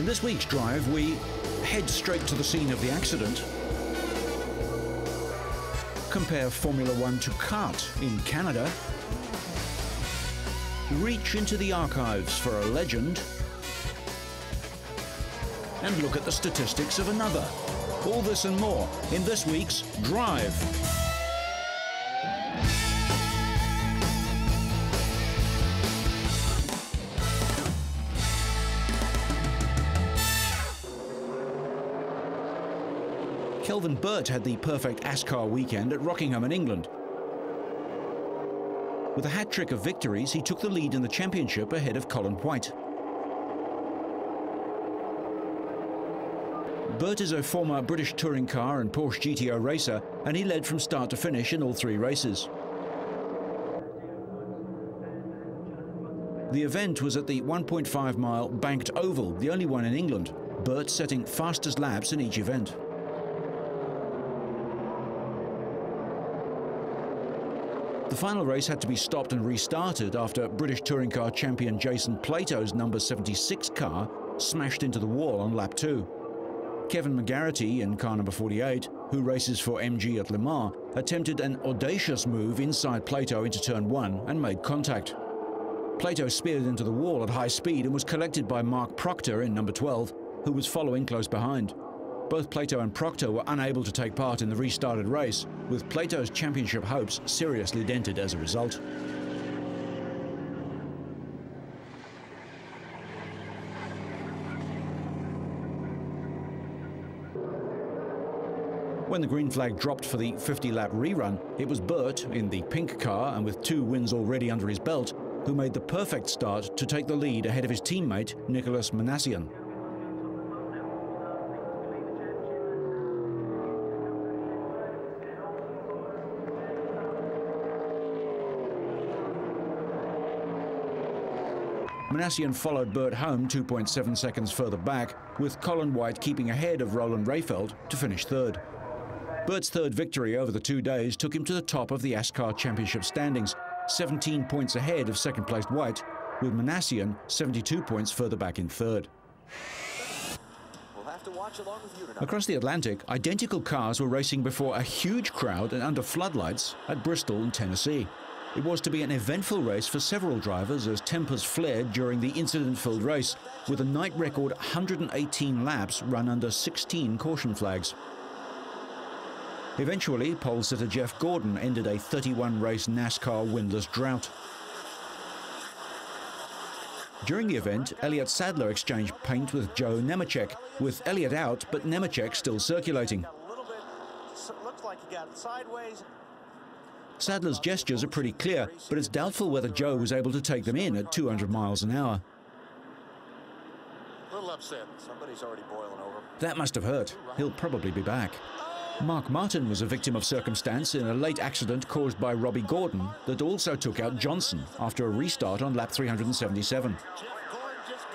this week's drive, we head straight to the scene of the accident, compare Formula One to kart in Canada, reach into the archives for a legend, and look at the statistics of another. All this and more in this week's Drive. Kelvin Burt had the perfect ASCAR weekend at Rockingham in England. With a hat-trick of victories, he took the lead in the championship ahead of Colin White. Burt is a former British touring car and Porsche GTO racer, and he led from start to finish in all 3 races. The event was at the 1.5-mile banked oval, the only one in England, Burt setting fastest laps in each event. The final race had to be stopped and restarted after British touring car champion Jason Plato's number 76 car smashed into the wall on lap 2. Kevin McGarrity in car number 48, who races for MG at Le Mans, attempted an audacious move inside Plato into turn 1 and made contact. Plato speared into the wall at high speed and was collected by Mark Proctor in number 12, who was following close behind. Both Plato and Proctor were unable to take part in the restarted race, with Plato's championship hopes seriously dented as a result. When the green flag dropped for the 50-lap rerun, it was Burt, in the pink car and with 2 wins already under his belt, who made the perfect start to take the lead ahead of his teammate, Nicholas Manassian. Manassian followed Burt home 2.7 seconds further back, with Colin White keeping ahead of Roland Rayfeld to finish 3rd. Burt's 3rd victory over the 2 days took him to the top of the ASCAR Championship standings, 17 points ahead of second-placed White, with Manassian 72 points further back in 3rd. We'll have to watch along with you tonight. Across the Atlantic, identical cars were racing before a huge crowd and under floodlights at Bristol in Tennessee. It was to be an eventful race for several drivers as tempers flared during the incident-filled race, with a night record 118 laps run under 16 caution flags. Eventually, pole sitter Jeff Gordon ended a 31-race NASCAR winless drought. During the event, Elliott Sadler exchanged paint with Joe Nemechek, with Elliott out but Nemechek still circulating. Looks like he got sideways. Sadler's gestures are pretty clear, but it's doubtful whether Joe was able to take them in at 200 miles an hour. A little upset. Somebody's already boiling over. That must have hurt. He'll probably be back. Mark Martin was a victim of circumstance in a late accident caused by Robbie Gordon that also took out Johnson after a restart on lap 377.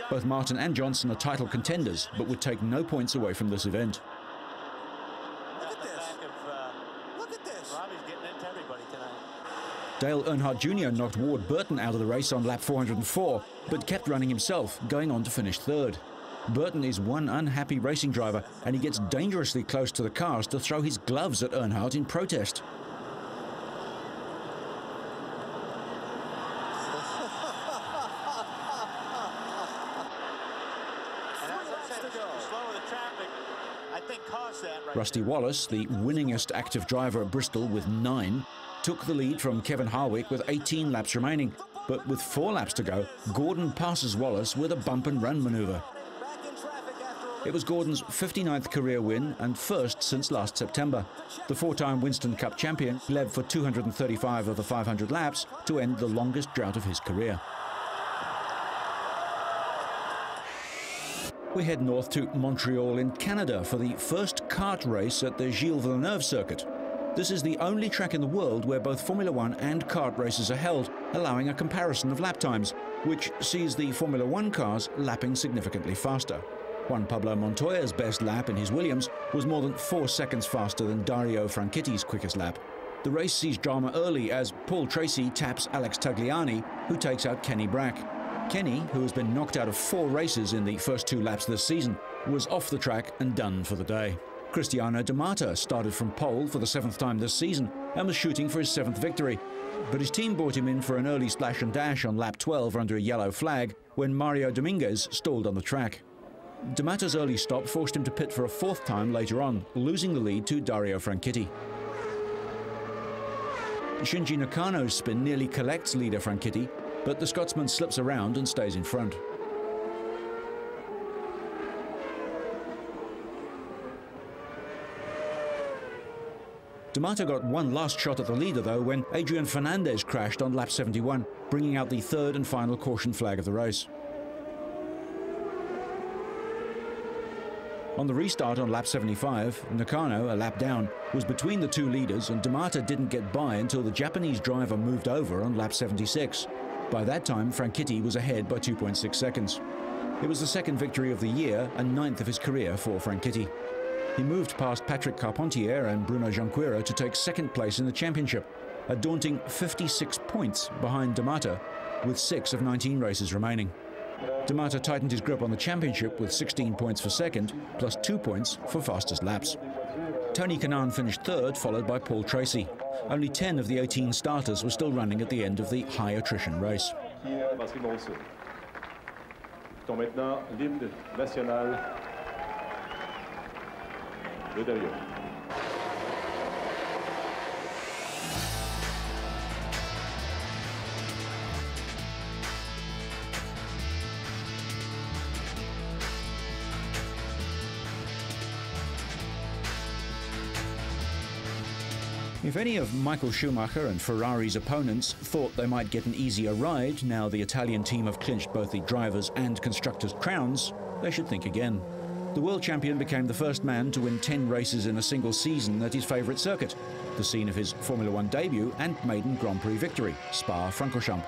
Both Martin and Johnson are title contenders, but would take no points away from this event. Dale Earnhardt Jr. knocked Ward Burton out of the race on lap 404, but kept running himself, going on to finish 3rd. Burton is one unhappy racing driver, and he gets dangerously close to the cars to throw his gloves at Earnhardt in protest. Rusty Wallace, the winningest active driver at Bristol with 9, took the lead from Kevin Harvick with 18 laps remaining, but with 4 laps to go, Gordon passes Wallace with a bump-and-run manoeuvre. It was Gordon's 59th career win and 1st since last September. The 4-time Winston Cup champion led for 235 of the 500 laps to end the longest drought of his career. We head north to Montreal in Canada for the first kart race at the Gilles Villeneuve circuit. This is the only track in the world where both Formula One and kart races are held, allowing a comparison of lap times, which sees the Formula One cars lapping significantly faster. Juan Pablo Montoya's best lap in his Williams was more than 4 seconds faster than Dario Franchitti's quickest lap. The race sees drama early as Paul Tracy taps Alex Tagliani, who takes out Kenny Brack. Kenny, who has been knocked out of 4 races in the first 2 laps this season, was off the track and done for the day. Cristiano D'Amato started from pole for the 7th time this season and was shooting for his 7th victory. But his team brought him in for an early splash and dash on lap 12 under a yellow flag when Mario Dominguez stalled on the track. D'Amato's early stop forced him to pit for a 4th time later on, losing the lead to Dario Franchitti. Shinji Nakano's spin nearly collects leader Franchitti, but the Scotsman slips around and stays in front. D'Amato got one last shot at the leader though when Adrian Fernandez crashed on lap 71, bringing out the 3rd and final caution flag of the race. On the restart on lap 75, Nakano, a lap down, was between the 2 leaders and D'Amato didn't get by until the Japanese driver moved over on lap 76. By that time, Franchitti was ahead by 2.6 seconds. It was the 2nd victory of the year and 9th of his career for Franchitti. He moved past Patrick Carpentier and Bruno Junqueira to take 2nd place in the championship, a daunting 56 points behind D'Amato, with 6 of 19 races remaining. D'Amato tightened his grip on the championship with 16 points for 2nd, plus 2 points for fastest laps. Tony Kanaan finished 3rd, followed by Paul Tracy. Only 10 of the 18 starters were still running at the end of the high attrition race. If any of Michael Schumacher and Ferrari's opponents thought they might get an easier ride now the Italian team have clinched both the drivers' and constructors' crowns, they should think again. The world champion became the first man to win 10 races in a single season at his favourite circuit, the scene of his Formula One debut and maiden Grand Prix victory, Spa-Francorchamps.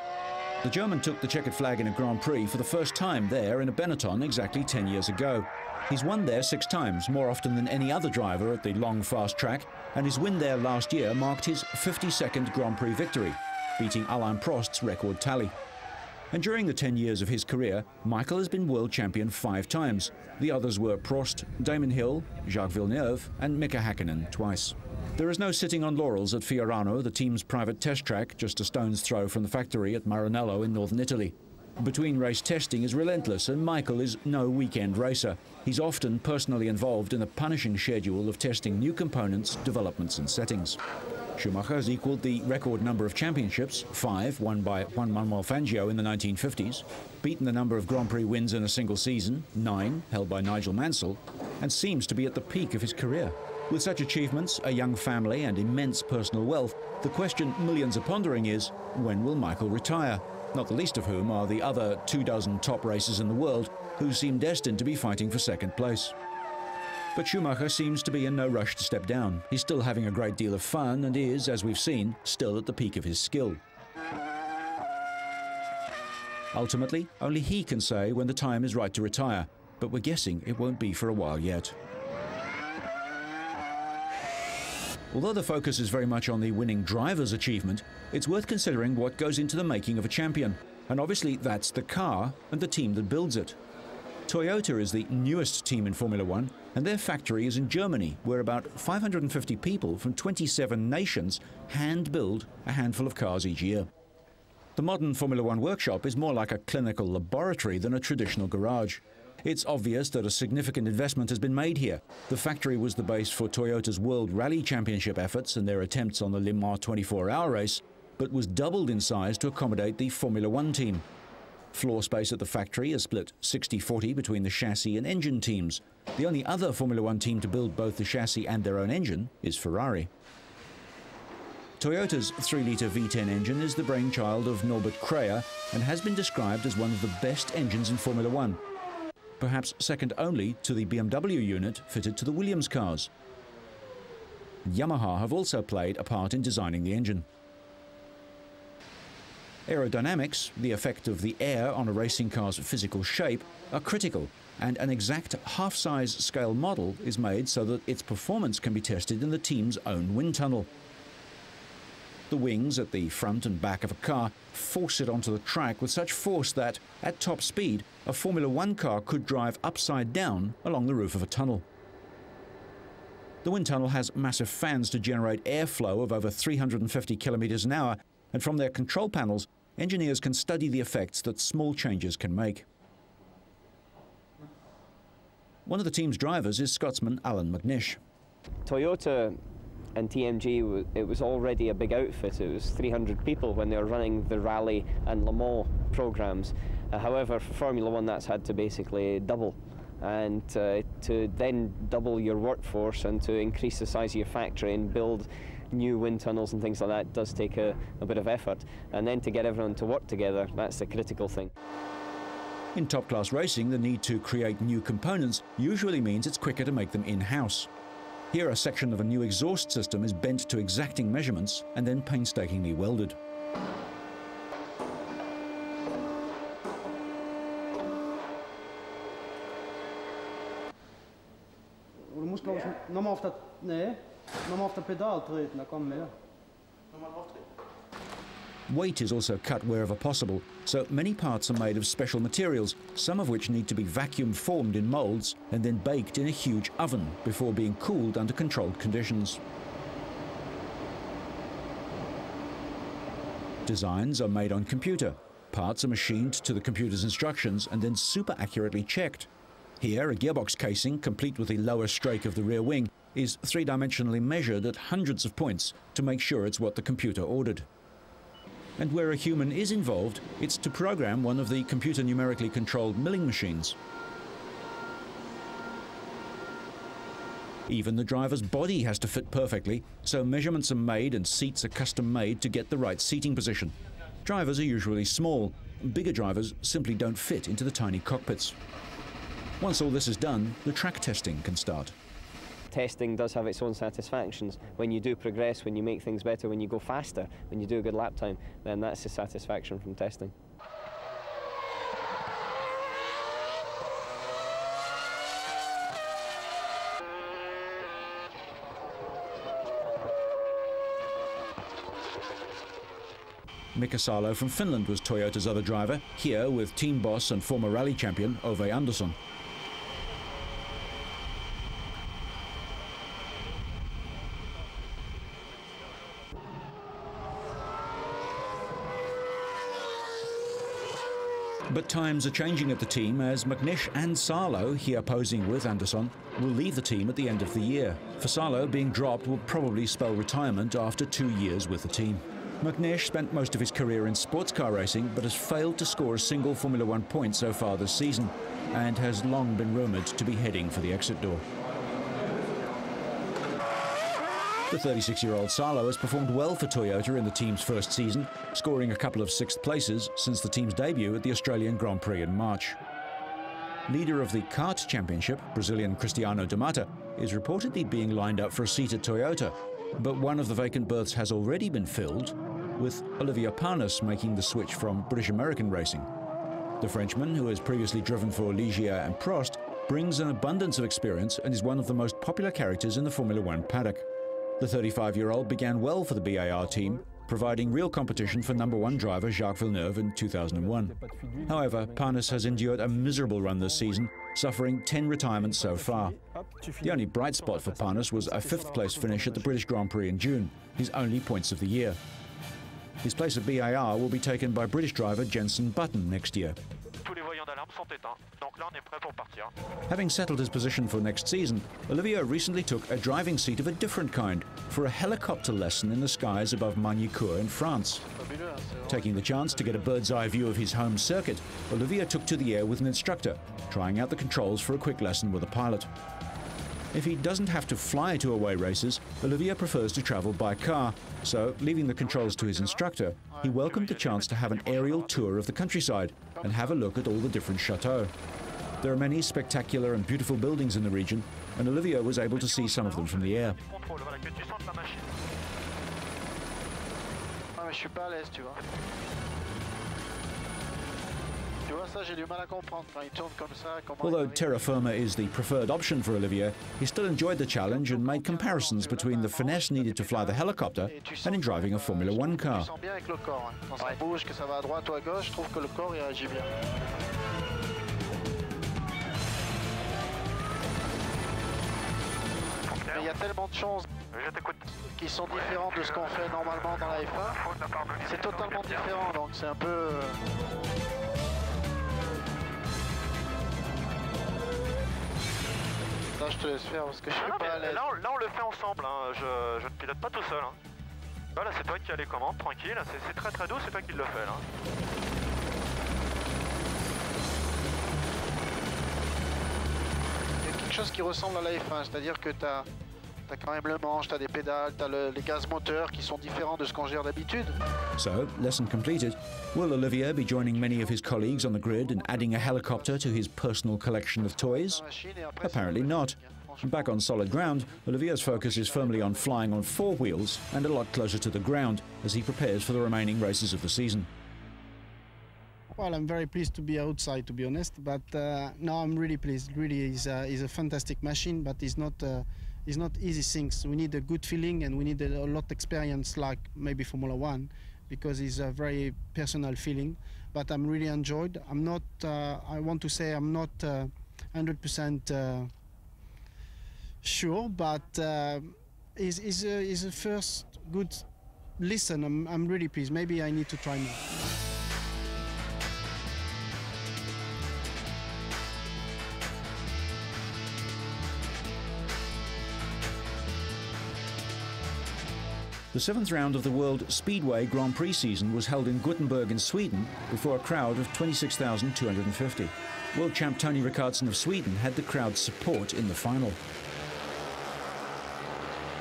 The German took the checkered flag in a Grand Prix for the first time there in a Benetton exactly 10 years ago. He's won there 6 times, more often than any other driver at the long, fast track, and his win there last year marked his 52nd Grand Prix victory, beating Alain Prost's record tally. And during the 10 years of his career, Michael has been world champion 5 times. The others were Prost, Damon Hill, Jacques Villeneuve, and Mika Häkkinen twice. There is no sitting on laurels at Fiorano, the team's private test track, just a stone's throw from the factory at Maranello in northern Italy. Between race testing is relentless, and Michael is no weekend racer. He's often personally involved in a punishing schedule of testing new components, developments and settings. Schumacher has equalled the record number of championships, 5 won by Juan Manuel Fangio in the 1950s, beaten the number of Grand Prix wins in a single season, 9 held by Nigel Mansell, and seems to be at the peak of his career. With such achievements, a young family and immense personal wealth, the question millions are pondering is, when will Michael retire? Not the least of whom are the other 24 top racers in the world who seem destined to be fighting for 2nd place. But Schumacher seems to be in no rush to step down. He's still having a great deal of fun and is, as we've seen, still at the peak of his skill. Ultimately, only he can say when the time is right to retire, but we're guessing it won't be for a while yet. Although the focus is very much on the winning driver's achievement, it's worth considering what goes into the making of a champion. And obviously that's the car and the team that builds it. Toyota is the newest team in Formula One, and their factory is in Germany, where about 550 people from 27 nations hand-build a handful of cars each year. The modern Formula One workshop is more like a clinical laboratory than a traditional garage. It's obvious that a significant investment has been made here. The factory was the base for Toyota's World Rally Championship efforts and their attempts on the Le Mans 24-hour race, but was doubled in size to accommodate the Formula One team. Floor space at the factory is split 60-40 between the chassis and engine teams. The only other Formula One team to build both the chassis and their own engine is Ferrari. Toyota's 3-litre V10 engine is the brainchild of Norbert Kreyer and has been described as one of the best engines in Formula One, perhaps second only to the BMW unit fitted to the Williams cars. Yamaha have also played a part in designing the engine. Aerodynamics, the effect of the air on a racing car's physical shape, are critical, and an exact half-size scale model is made so that its performance can be tested in the team's own wind tunnel. The wings at the front and back of a car force it onto the track with such force that, at top speed, a Formula One car could drive upside down along the roof of a tunnel. The wind tunnel has massive fans to generate airflow of over 350 kilometers an hour, and from their control panels, engineers can study the effects that small changes can make. One of the team's drivers is Scotsman Alan McNish. Toyota and TMG, it was already a big outfit. It was 300 people when they were running the Rally and Le Mans programs. However, for Formula One, that's had to basically double. And to then double your workforce and to increase the size of your factory and build new wind tunnels and things like that does take a bit of effort. And then to get everyone to work together, that's the critical thing. In top-class racing, the need to create new components usually means it's quicker to make them in-house. Here, a section of a new exhaust system is bent to exacting measurements and then painstakingly welded. Weight is also cut wherever possible, so many parts are made of special materials, some of which need to be vacuum formed in molds and then baked in a huge oven before being cooled under controlled conditions. Designs are made on computer. Parts are machined to the computer's instructions and then super accurately checked. Here, a gearbox casing, complete with the lower strake of the rear wing, is three-dimensionally measured at hundreds of points to make sure it's what the computer ordered. And where a human is involved, it's to program one of the computer numerically controlled milling machines. Even the driver's body has to fit perfectly, so measurements are made and seats are custom made to get the right seating position. Drivers are usually small. Bigger drivers simply don't fit into the tiny cockpits. Once all this is done, the track testing can start. Testing does have its own satisfactions. When you do progress, when you make things better, when you go faster, when you do a good lap time, then that's the satisfaction from testing. Mika Salo from Finland was Toyota's other driver, here with team boss and former rally champion Ove Andersson. But times are changing at the team as McNish and Salo, here posing with Andersson, will leave the team at the end of the year. For Salo, being dropped will probably spell retirement after 2 years with the team. McNish spent most of his career in sports car racing but has failed to score a single Formula One point so far this season and has long been rumoured to be heading for the exit door. The 36-year-old Salo has performed well for Toyota in the team's first season, scoring a couple of sixth places since the team's debut at the Australian Grand Prix in March. Leader of the kart championship, Brazilian Cristiano de Mata, is reportedly being lined up for a seat at Toyota, but one of the vacant berths has already been filled, with Olivier Panis making the switch from British American racing. The Frenchman, who has previously driven for Ligier and Prost, brings an abundance of experience and is one of the most popular characters in the Formula One paddock. The 35-year-old began well for the BAR team, providing real competition for #1 driver Jacques Villeneuve in 2001. However, Panis has endured a miserable run this season, suffering 10 retirements so far. The only bright spot for Panis was a 5th-place finish at the British Grand Prix in June, his only points of the year. His place at BAR will be taken by British driver Jenson Button next year. Having settled his position for next season, Olivier recently took a driving seat of a different kind for a helicopter lesson in the skies above Magny-Cours in France. Taking the chance to get a bird's-eye view of his home circuit, Olivier took to the air with an instructor, trying out the controls for a quick lesson with a pilot. If he doesn't have to fly to away races, Olivier prefers to travel by car, so leaving the controls to his instructor, he welcomed the chance to have an aerial tour of the countryside and have a look at all the different chateaux. There are many spectacular and beautiful buildings in the region, and Olivier was able to see some of them from the air. Although terra firma is the preferred option for Olivier, he still enjoyed the challenge and made comparisons between the finesse needed to fly the helicopter and in driving a Formula One car. Il y a tellement de choses qui sont différentes de ce qu'on fait normalement dans la F1. C'est totalement différent, donc c'est un peu... Là, je te laisse faire parce que je suis pas à l'aise. Là, on le fait ensemble, hein. Je ne pilote pas tout seul. Hein. Voilà, c'est toi qui as les commandes, tranquille. C'est très très doux, c'est toi qui le fais là. Il y a quelque chose qui ressemble à la F1, c'est-à-dire que tu as quand même le manche, tu as des pédales, tu as les gaz moteurs qui sont différents de ce qu'on gère d'habitude. So, lesson completed. Will Olivier be joining many of his colleagues on the grid and adding a helicopter to his personal collection of toys? Apparently not. Back on solid ground, Olivier's focus is firmly on flying on four wheels and a lot closer to the ground as he prepares for the remaining races of the season. Well, I'm very pleased to be outside, to be honest, but no, I'm really pleased. Really, he's a fantastic machine, but it's not easy things. We need a good feeling and we need a lot of experience, like maybe Formula One, because it's a very personal feeling. But I'm really enjoyed. I'm not, I want to say I'm not 100% sure, but it's a first good listen. I'm really pleased. Maybe I need to try more. The seventh round of the World Speedway Grand Prix season was held in Gothenburg in Sweden before a crowd of 26,250. World champ Tony Rickardsson of Sweden had the crowd's support in the final.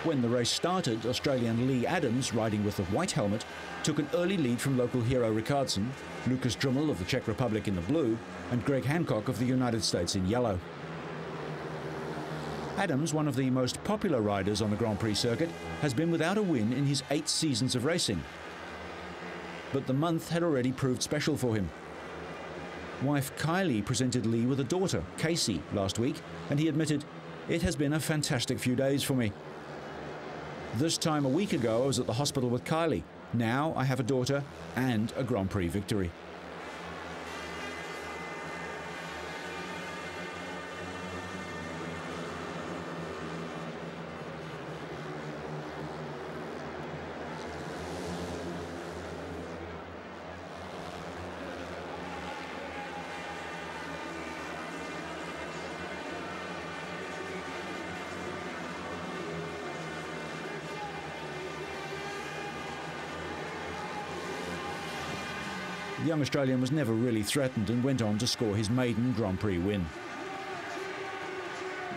When the race started, Australian Lee Adams, riding with the white helmet, took an early lead from local hero Rickardsson, Lucas Drummel of the Czech Republic in the blue, and Greg Hancock of the United States in yellow. Adams, one of the most popular riders on the Grand Prix circuit, has been without a win in his 8 seasons of racing. But the month had already proved special for him. Wife Kylie presented Lee with a daughter, Casey, last week, and he admitted, "It has been a fantastic few days for me. This time a week ago I was at the hospital with Kylie. Now I have a daughter and a Grand Prix victory." The young Australian was never really threatened and went on to score his maiden Grand Prix win.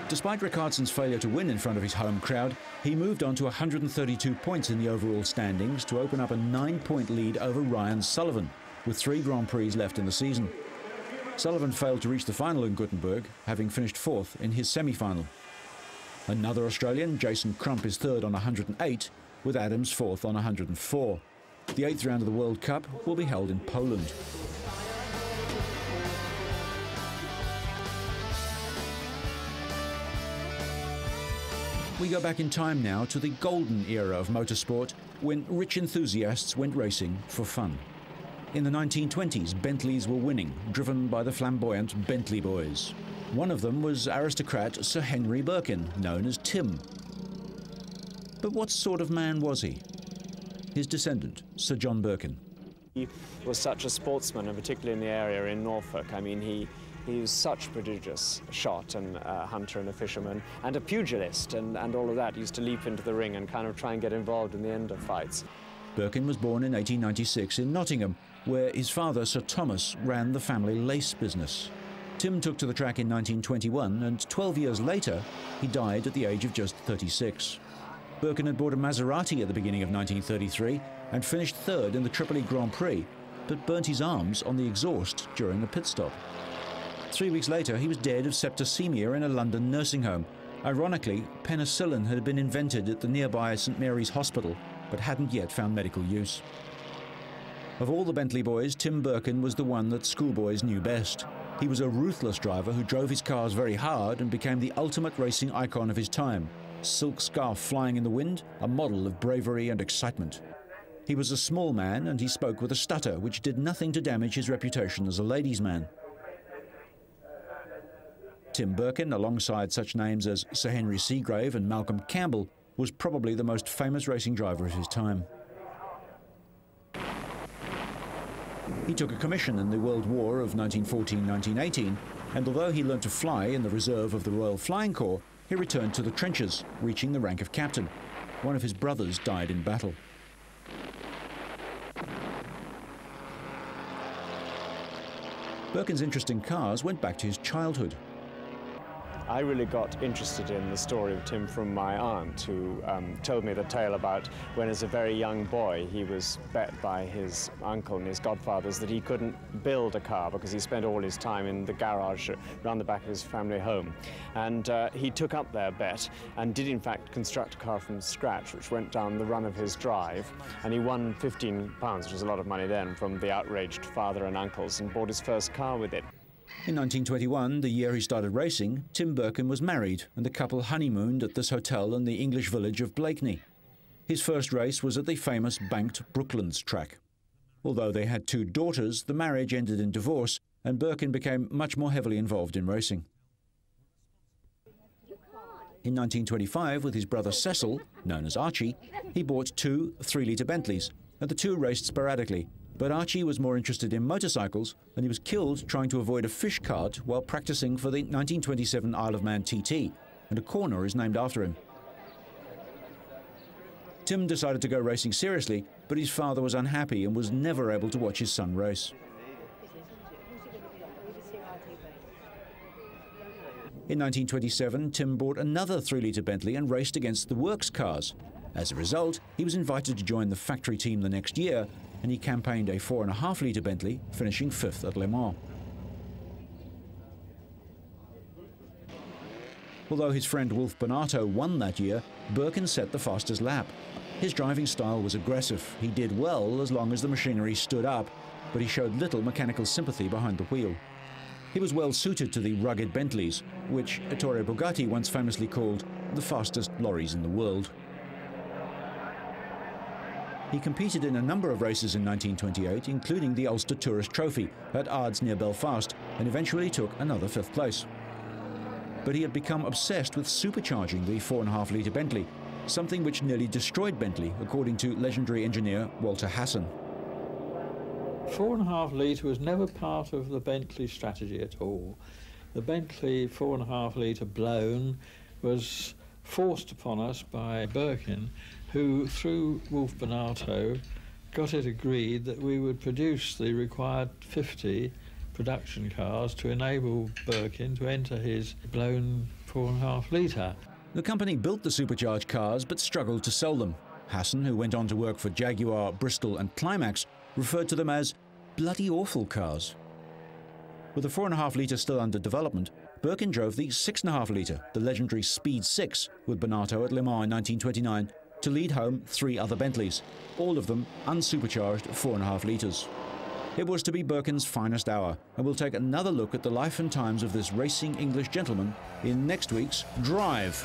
Despite Rickardsson's failure to win in front of his home crowd, he moved on to 132 points in the overall standings to open up a 9-point lead over Ryan Sullivan, with 3 Grand Prix left in the season. Sullivan failed to reach the final in Gothenburg, having finished 4th in his semi-final. Another Australian, Jason Crump, is 3rd on 108, with Adams 4th on 104. The 8th round of the World Cup will be held in Poland. We go back in time now to the golden era of motorsport, when rich enthusiasts went racing for fun. In the 1920s, Bentleys were winning, driven by the flamboyant Bentley boys. One of them was aristocrat Sir Henry Birkin, known as Tim. But what sort of man was he? His descendant, Sir John Birkin. He was such a sportsman, and particularly in the area in Norfolk. I mean, he was such a prodigious shot and hunter and a fisherman and a pugilist and all of that. He used to leap into the ring and kind of try and get involved in the end of fights. Birkin was born in 1896 in Nottingham, where his father, Sir Thomas, ran the family lace business. Tim took to the track in 1921, and 12 years later, he died at the age of just 36. Birkin had bought a Maserati at the beginning of 1933 and finished 3rd in the Tripoli Grand Prix, but burnt his arms on the exhaust during a pit stop. 3 weeks later, he was dead of septicemia in a London nursing home. Ironically, penicillin had been invented at the nearby St Mary's Hospital, but hadn't yet found medical use. Of all the Bentley boys, Tim Birkin was the one that schoolboys knew best. He was a ruthless driver who drove his cars very hard and became the ultimate racing icon of his time. Silk scarf flying in the wind, a model of bravery and excitement. He was a small man and he spoke with a stutter, which did nothing to damage his reputation as a ladies' man. Tim Birkin, alongside such names as Sir Henry Seagrave and Malcolm Campbell, was probably the most famous racing driver of his time. He took a commission in the World War of 1914-1918, and although he learnt to fly in the reserve of the Royal Flying Corps, he returned to the trenches, reaching the rank of captain. One of his brothers died in battle. Birkin's interest in cars went back to his childhood. I really got interested in the story of Tim from my aunt, who told me the tale about when as a very young boy he was bet by his uncle and his godfathers that he couldn't build a car because he spent all his time in the garage around the back of his family home. And he took up their bet and did in fact construct a car from scratch, which went down the run of his drive, and he won £15, which was a lot of money then, from the outraged father and uncles, and bought his first car with it. In 1921, the year he started racing, Tim Birkin was married and the couple honeymooned at this hotel in the English village of Blakeney. His first race was at the famous banked Brooklands track. Although they had 2 daughters, the marriage ended in divorce and Birkin became much more heavily involved in racing. In 1925, with his brother Cecil, known as Archie, he bought 2 3-litre Bentleys, and the 2 raced sporadically. But Archie was more interested in motorcycles, and he was killed trying to avoid a fish cart while practicing for the 1927 Isle of Man TT, and a corner is named after him. Tim decided to go racing seriously, but his father was unhappy and was never able to watch his son race. In 1927, Tim bought another 3-litre Bentley and raced against the works cars. As a result, he was invited to join the factory team the next year, and he campaigned a 4.5-litre Bentley, finishing 5th at Le Mans. Although his friend Wolf Bonato won that year, Birkin set the fastest lap. His driving style was aggressive. He did well as long as the machinery stood up, but he showed little mechanical sympathy behind the wheel. He was well suited to the rugged Bentleys, which Ettore Bugatti once famously called the fastest lorries in the world. He competed in a number of races in 1928, including the Ulster Tourist Trophy at Ards near Belfast, and eventually took another 5th place. But he had become obsessed with supercharging the 4.5-litre Bentley, something which nearly destroyed Bentley, according to legendary engineer Walter Hassan. 4.5-litre was never part of the Bentley strategy at all. The Bentley 4.5-litre blown was forced upon us by Birkin, who, through Wolf Bonato, got it agreed that we would produce the required 50 production cars to enable Birkin to enter his blown 4.5-litre. The company built the supercharged cars but struggled to sell them. Hassan, who went on to work for Jaguar, Bristol and Climax, referred to them as bloody awful cars. With the 4.5-litre still under development, Birkin drove the 6.5-litre, the legendary Speed 6, with Bonato at Le Mans in 1929, to lead home 3 other Bentleys, all of them unsupercharged 4.5 litres. It was to be Birkin's finest hour, and we'll take another look at the life and times of this racing English gentleman in next week's Drive.